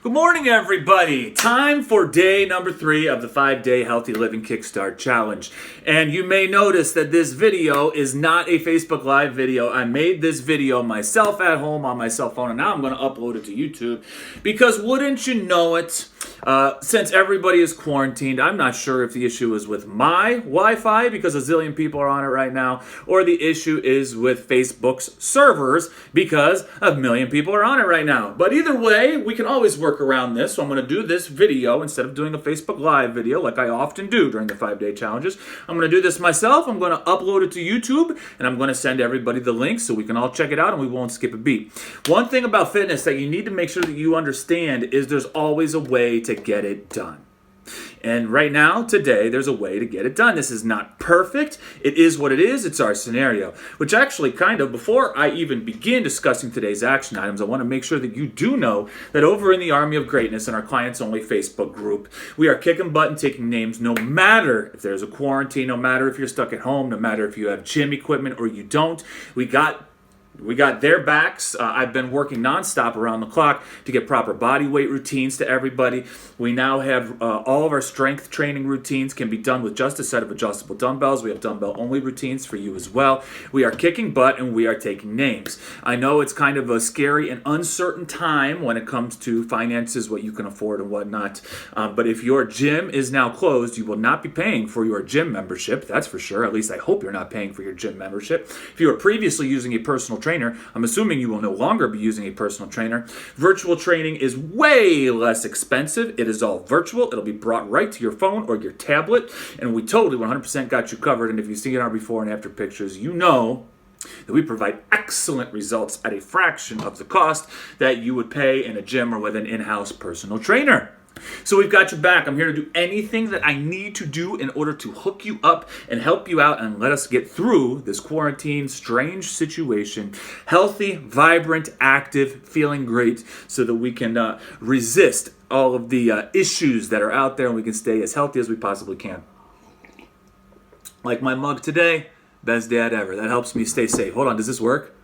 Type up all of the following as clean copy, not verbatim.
Good morning, everybody. Time for day number 3 of the 5-day Healthy Living Kickstart Challenge. And you may notice that this video is not a Facebook Live video. I made this video myself at home on my cell phone, and now I'm going to upload it to YouTube. Because wouldn't you know it, since everybody is quarantined, I'm not sure if the issue is with my Wi-Fi, because a zillion people are on it right now, or the issue is with Facebook's servers, because a million people are on it right now. But either way, we can always work around this. So I'm going to do this video instead of doing a Facebook Live video like I often do during the 5-day challenges. I'm going to do this myself. I'm going to upload it to YouTube, and I'm going to send everybody the link so we can all check it out and we won't skip a beat. One thing about fitness that you need to make sure that you understand is there's always a way to get it done. And right now, today, there's a way to get it done. This is not perfect. It is what it is. It's our scenario. Which actually before I even begin discussing today's action items, I want to make sure that you do know that over in the Army of Greatness in our Clients Only Facebook group, we are kicking butt and taking names no matter if there's a quarantine, no matter if you're stuck at home, no matter if you have gym equipment or you don't. We got their backs. I've been working nonstop around the clock to get proper body weight routines to everybody. We now have all of our strength training routines can be done with just a set of adjustable dumbbells. We have dumbbell-only routines for you as well. We are kicking butt and we are taking names. I know it's kind of a scary and uncertain time when it comes to finances, what you can afford and whatnot. But if your gym is now closed, you will not be paying for your gym membership. That's for sure. At least I hope you're not paying for your gym membership. If you were previously using a personal trainer, I'm assuming you will no longer be using a personal trainer. Virtual training is way less expensive. It is all virtual. It'll be brought right to your phone or your tablet, and we totally 100% got you covered. And if you've seen our before and after pictures, you know that we provide excellent results at a fraction of the cost that you would pay in a gym or with an in-house personal trainer. So we've got your back. I'm here to do anything that I need to do in order to hook you up and help you out and let us get through this quarantine, strange situation, healthy, vibrant, active, feeling great so that we can resist all of the issues that are out there and we can stay as healthy as we possibly can. Like my mug today, best dad ever. That helps me stay safe. Hold on, does this work?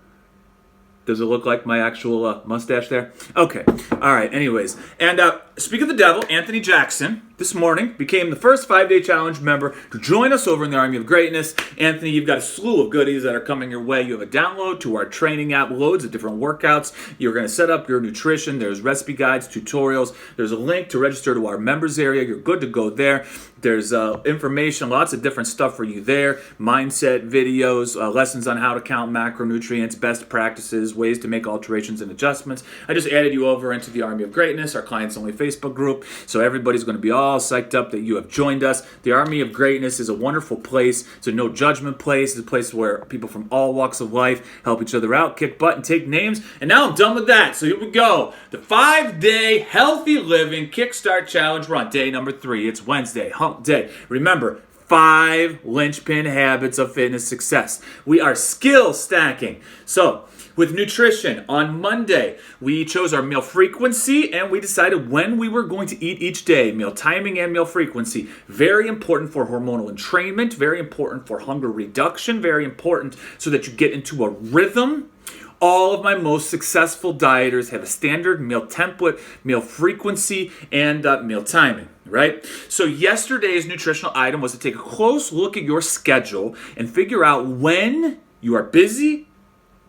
Does it look like my actual mustache there? Okay. All right. Anyways. And speak of the devil, Anthony Jackson, this morning, became the first 5-day challenge member to join us over in the Army of Greatness. Anthony, you've got a slew of goodies that are coming your way. You have a download to our training app, loads of different workouts. You're going to set up your nutrition. There's recipe guides, tutorials. There's a link to register to our members area. You're good to go there. There's information, lots of different stuff for you there. Mindset videos, lessons on how to count macronutrients, best practices, ways to make alterations and adjustments. I just added you over into the Army of Greatness, our Clients Only Facebook group. So everybody's going to be all psyched up that you have joined us. The Army of Greatness is a wonderful place. It's a no judgment place. It's a place where people from all walks of life help each other out, kick butt, and take names. And now I'm done with that. So here we go. The 5-day Healthy Living Kickstart Challenge. We're on day number 3. It's Wednesday, hump day. Remember, 5 linchpin habits of fitness success. We are skill stacking. So, with nutrition, on Monday, we chose our meal frequency and we decided when we were going to eat each day. Meal timing and meal frequency. Very important for hormonal entrainment, very important for hunger reduction, very important so that you get into a rhythm. All of my most successful dieters have a standard meal template, meal frequency, and meal timing. Right? So yesterday's nutritional item was to take a close look at your schedule and figure out when you are busy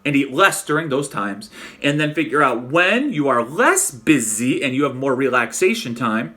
and eat less during those times, and then figure out when you are less busy and you have more relaxation time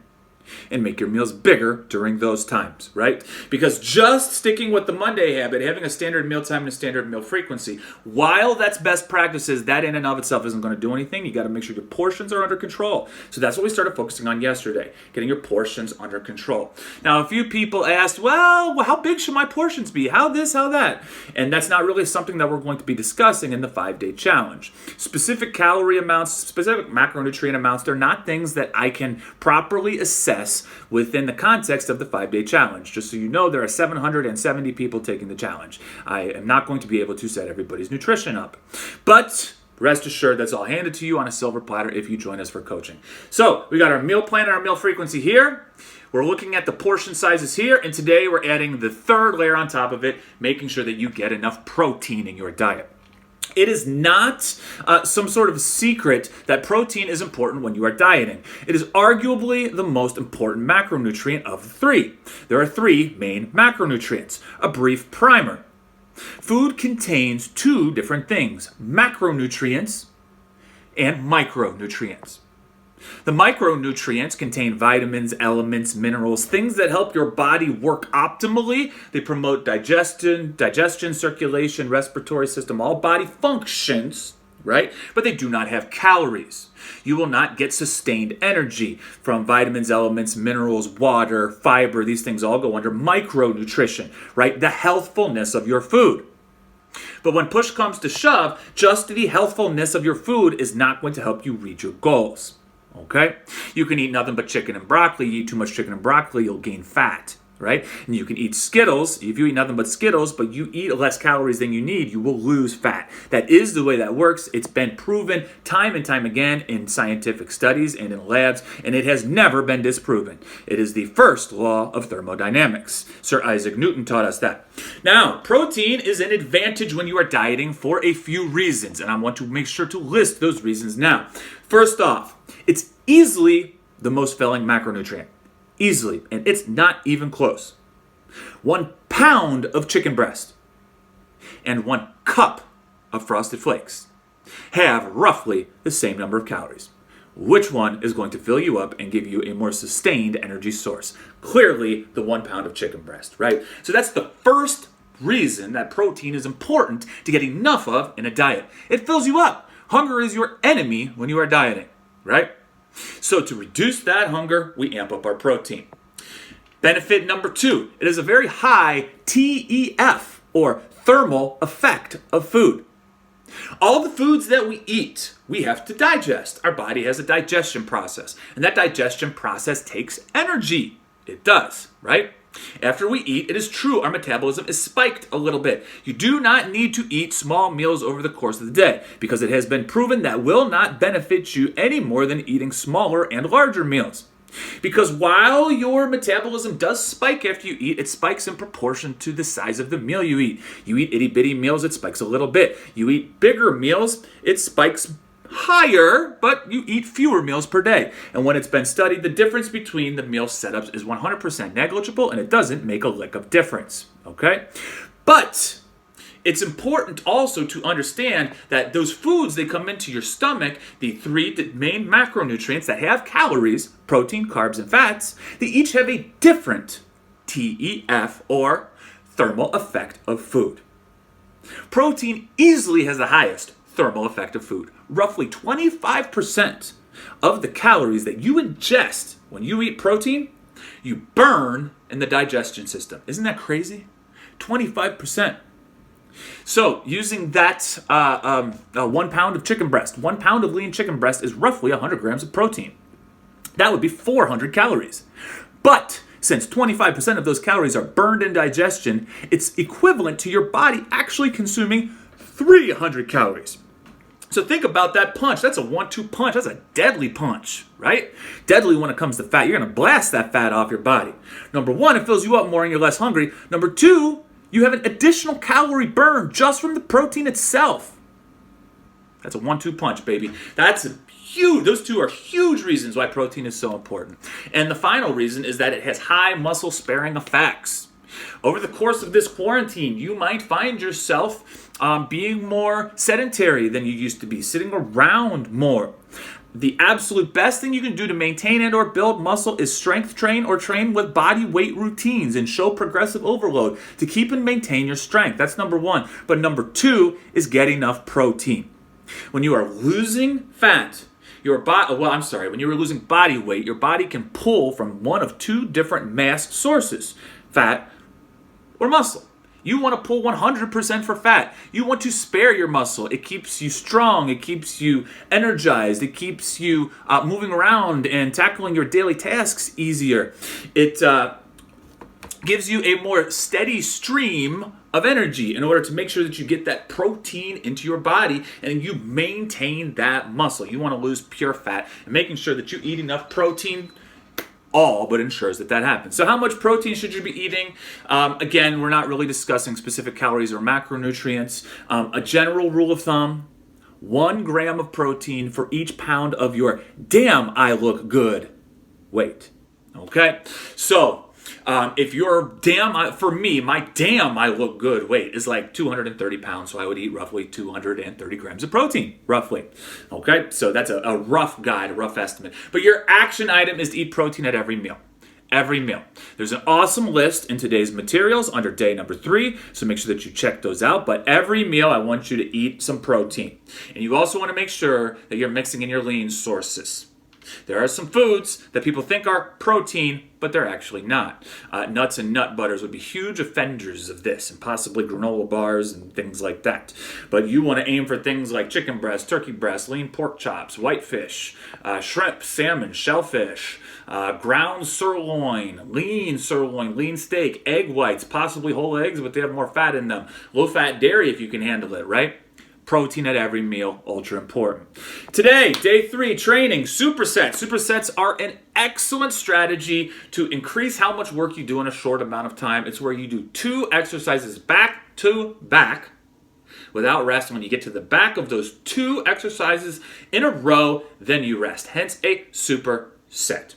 and make your meals bigger during those times, right? Because just sticking with the Monday habit, having a standard meal time and a standard meal frequency, while that's best practices, that in and of itself isn't going to do anything. You got to make sure your portions are under control. So that's what we started focusing on yesterday, getting your portions under control. Now, a few people asked, well, how big should my portions be? How this, how that? And that's not really something that we're going to be discussing in the 5-day challenge. Specific calorie amounts, specific macronutrient amounts, they're not things that I can properly assess within the context of the 5-day challenge. Just so you know, there are 770 people taking the challenge. I am not going to be able to set everybody's nutrition up. But rest assured, that's all handed to you on a silver platter if you join us for coaching. So we got our meal plan and our meal frequency here. We're looking at the portion sizes here, and today we're adding the third layer on top of it, making sure that you get enough protein in your diet. It is not some sort of secret that protein is important when you are dieting. It is arguably the most important macronutrient of the three. There are three main macronutrients. A brief primer. Food contains two different things, macronutrients and micronutrients. The micronutrients contain vitamins, elements, minerals, things that help your body work optimally. They promote digestion, circulation, respiratory system, all body functions, right? But they do not have calories. You will not get sustained energy from vitamins, elements, minerals, water, fiber. These things all go under micronutrition, right? The healthfulness of your food. But when push comes to shove, just the healthfulness of your food is not going to help you reach your goals. Okay? You can eat nothing but chicken and broccoli. You eat too much chicken and broccoli, you'll gain fat, right? And you can eat Skittles. If you eat nothing but Skittles, but you eat less calories than you need, you will lose fat. That is the way that works. It's been proven time and time again in scientific studies and in labs, and it has never been disproven. It is the first law of thermodynamics. Sir Isaac Newton taught us that. Now, protein is an advantage when you are dieting for a few reasons, and I want to make sure to list those reasons now. First off, it's easily the most filling macronutrient. Easily. And it's not even close. 1 pound of chicken breast and 1 cup of Frosted Flakes have roughly the same number of calories. Which one is going to fill you up and give you a more sustained energy source? Clearly, the 1 pound of chicken breast, right? So that's the first reason that protein is important to get enough of in a diet. It fills you up. Hunger is your enemy when you are dieting, right? So to reduce that hunger, we amp up our protein. Benefit number 2, it is a very high TEF, or thermal effect of food. All the foods that we eat, we have to digest. Our body has a digestion process, and that digestion process takes energy. It does, right? After we eat, it is true our metabolism is spiked a little bit. You do not need to eat small meals over the course of the day because it has been proven that will not benefit you any more than eating smaller and larger meals. Because while your metabolism does spike after you eat, it spikes in proportion to the size of the meal you eat. You eat itty bitty meals, it spikes a little bit. You eat bigger meals, it spikes higher, but you eat fewer meals per day. And when it's been studied, the difference between the meal setups is 100% negligible, and it doesn't make a lick of difference, okay? But it's important also to understand that those foods, they come into your stomach, the three main macronutrients that have calories, protein, carbs, and fats, they each have a different TEF, or thermal effect of food. Protein easily has the highest thermal effect of food. Roughly 25% of the calories that you ingest when you eat protein, you burn in the digestion system. Isn't that crazy? 25%. So using that 1 pound of chicken breast, 1 pound of lean chicken breast is roughly 100 grams of protein. That would be 400 calories. But since 25% of those calories are burned in digestion, it's equivalent to your body actually consuming 300 calories. So think about that punch. That's a 1-2 punch. That's a deadly punch, right? Deadly when it comes to fat. You're going to blast that fat off your body. Number 1, it fills you up more and you're less hungry. Number 2, you have an additional calorie burn just from the protein itself. That's a 1-2 punch, baby. That's huge. Those two are huge reasons why protein is so important. And the final reason is that it has high muscle sparing effects. Over the course of this quarantine, you might find yourself being more sedentary than you used to be, sitting around more. The absolute best thing you can do to maintain and or build muscle is strength train or train with body weight routines and show progressive overload to keep and maintain your strength. That's number 1. But number 2 is get enough protein. When you are losing fat, when you are losing body weight, your body can pull from one of 2 different mass sources, fat or muscle. You want to pull 100% for fat. You want to spare your muscle. It keeps you strong. It keeps you energized. It keeps you moving around and tackling your daily tasks easier. It gives you a more steady stream of energy in order to make sure that you get that protein into your body and you maintain that muscle. You want to lose pure fat, and making sure that you eat enough protein all, but ensures that that happens. So how much protein should you be eating? Again, we're not really discussing specific calories or macronutrients. A general rule of thumb, 1 gram of protein for each pound of your damn I look good weight. Okay? So if your for me, my damn I look good weight is like 230 pounds, so I would eat roughly 230 grams of protein, roughly. Okay, so that's a rough guide, a rough estimate. But your action item is to eat protein at every meal. Every meal. There's an awesome list in today's materials under day number 3, so make sure that you check those out. But every meal, I want you to eat some protein. And you also want to make sure that you're mixing in your lean sources. There are some foods that people think are protein, but they're actually not. Nuts and nut butters would be huge offenders of this, and possibly granola bars and things like that. But you want to aim for things like chicken breast, turkey breast, lean pork chops, whitefish, shrimp, salmon, shellfish, ground sirloin, lean steak, egg whites, possibly whole eggs, but they have more fat in them. Low-fat dairy if you can handle it, right? Protein at every meal, ultra important. Today, day 3, training, supersets. Supersets are an excellent strategy to increase how much work you do in a short amount of time. It's where you do 2 exercises back to back without rest. When you get to the back of those 2 exercises in a row, then you rest. Hence a superset.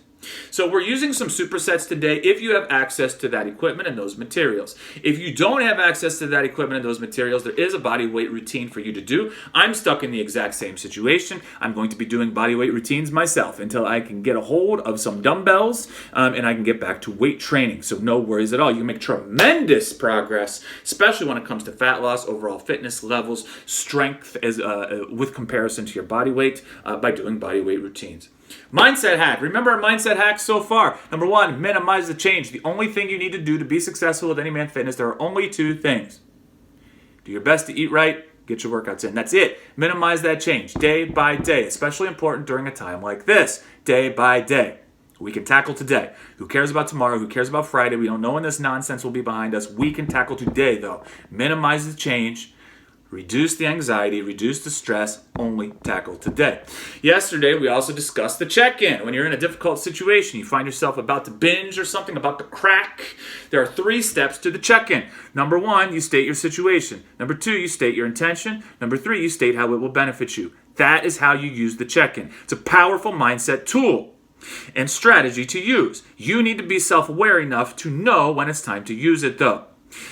So we're using some supersets today if you have access to that equipment and those materials. If you don't have access to that equipment and those materials, there is a body weight routine for you to do. I'm stuck in the exact same situation. I'm going to be doing body weight routines myself until I can get a hold of some dumbbells and I can get back to weight training. So no worries at all. You can make tremendous progress, especially when it comes to fat loss, overall fitness levels, strength as with comparison to your body weight by doing body weight routines. Mindset hack. Remember our mindset hacks so far. Number 1, minimize the change. The only thing you need to do to be successful at Any Man Fitness, there are only 2 things. Do your best to eat right, get your workouts in. That's it. Minimize that change day by day, especially important during a time like this. Day by day. We can tackle today. Who cares about tomorrow? Who cares about Friday? We don't know when this nonsense will be behind us. We can tackle today, though. Minimize the change. Reduce the anxiety, reduce the stress, only tackle today. Yesterday, we also discussed the check-in. When you're in a difficult situation, you find yourself about to binge or something, about to crack, there are 3 steps to the check-in. Number 1, you state your situation. Number 2, you state your intention. Number 3, you state how it will benefit you. That is how you use the check-in. It's a powerful mindset tool and strategy to use. You need to be self-aware enough to know when it's time to use it, though.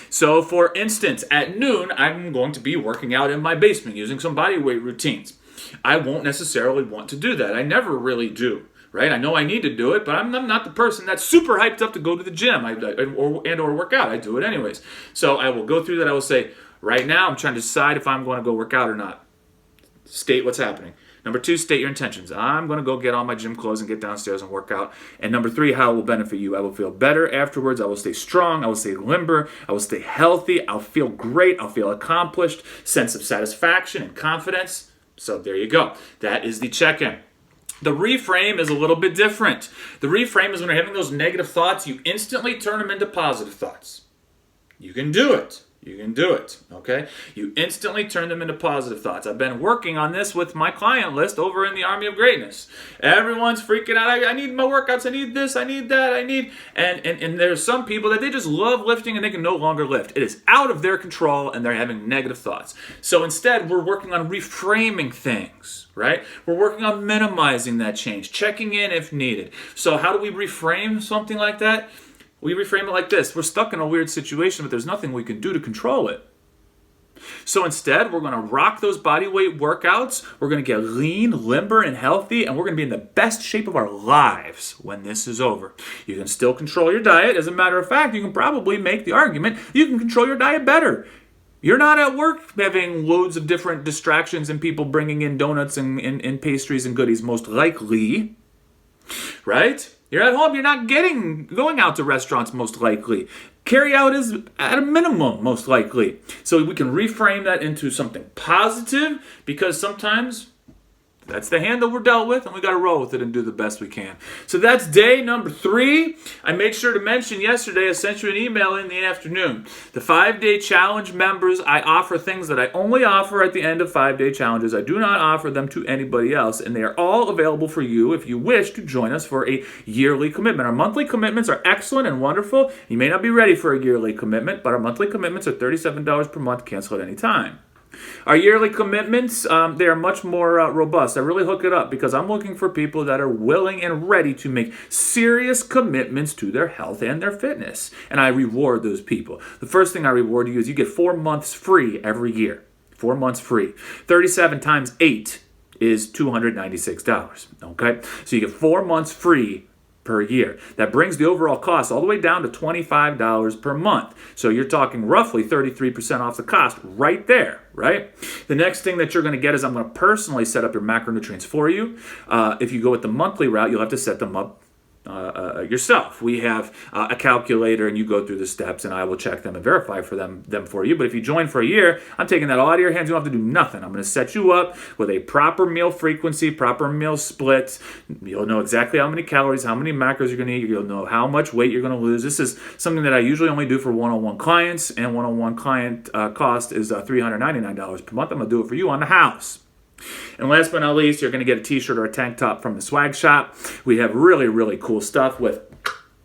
So, for instance, at noon, I'm going to be working out in my basement using some body weight routines. I won't necessarily want to do that. I never really do, right? I know I need to do it, but I'm not the person that's super hyped up to go to the gym or work out. I do it anyways. So I will go through that. I will say, right now, I'm trying to decide if I'm going to go work out or not. State what's happening. Number 2, state your intentions. I'm going to go get all my gym clothes and get downstairs and work out. And number 3, how it will benefit you. I will feel better afterwards. I will stay strong. I will stay limber. I will stay healthy. I'll feel great. I'll feel accomplished. Sense of satisfaction and confidence. So there you go. That is the check-in. The reframe is a little bit different. The reframe is when you're having those negative thoughts, you instantly turn them into positive thoughts. You can do it. You can do it, okay? You instantly turn them into positive thoughts. I've been working on this with my client list over in the Army of Greatness. Everyone's freaking out. I need my workouts. I need this. I need that. I need... And there's some people that they just love lifting and they can no longer lift. It is out of their control and they're having negative thoughts. So instead, we're working on reframing things, right? We're working on minimizing that change, checking in if needed. So how do we reframe something like that? We reframe it like this. We're stuck in a weird situation, but there's nothing we can do to control it. So instead, we're going to rock those body weight workouts. We're going to get lean, limber, and healthy, and we're going to be in the best shape of our lives when this is over. You can still control your diet. As a matter of fact, you can probably make the argument you can control your diet better. You're not at work having loads of different distractions and people bringing in donuts and pastries and goodies, most likely, right? You're at home, you're not going out to restaurants, most likely. Carry out is at a minimum, most likely. So we can reframe that into something positive, because sometimes that's the hand that we're dealt with, and we got to roll with it and do the best we can. So that's day number 3. I made sure to mention yesterday, I sent you an email in the afternoon. The 5-day challenge members, I offer things that I only offer at the end of 5-day challenges. I do not offer them to anybody else, and they are all available for you if you wish to join us for a yearly commitment. Our monthly commitments are excellent and wonderful. You may not be ready for a yearly commitment, but our monthly commitments are $37 per month, cancel at any time. Our yearly commitments, they are much more robust. I really hook it up because I'm looking for people that are willing and ready to make serious commitments to their health and their fitness. And I reward those people. The first thing I reward you is you get 4 months free every year. 4 months free. 37 times 8 is $296. Okay? So you get 4 months free per year. That brings the overall cost all the way down to $25 per month. So you're talking roughly 33% off the cost right there, right? The next thing that you're going to get is I'm going to personally set up your macronutrients for you. If you go with the monthly route, you'll have to set them up yourself. We have a calculator, and you go through the steps, and I will check them and verify for them for you. But if you join for a year, I'm taking that all out of your hands. You don't have to do nothing. I'm going to set you up with a proper meal frequency, proper meal splits. You'll know exactly how many calories, how many macros you're going to eat. You'll know how much weight you're going to lose. This is something that I usually only do for one-on-one clients, and one-on-one client cost is $399 per month. I'm going to do it for you on the house. And last but not least, you're going to get a t-shirt or a tank top from the swag shop. We have really, really cool stuff with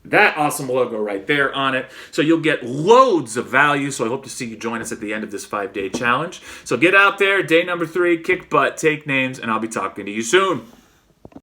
that awesome logo right there on it. So you'll get loads of value. So I hope to see you join us at the end of this 5-day challenge. So get out there, day number 3, kick butt, take names, and I'll be talking to you soon.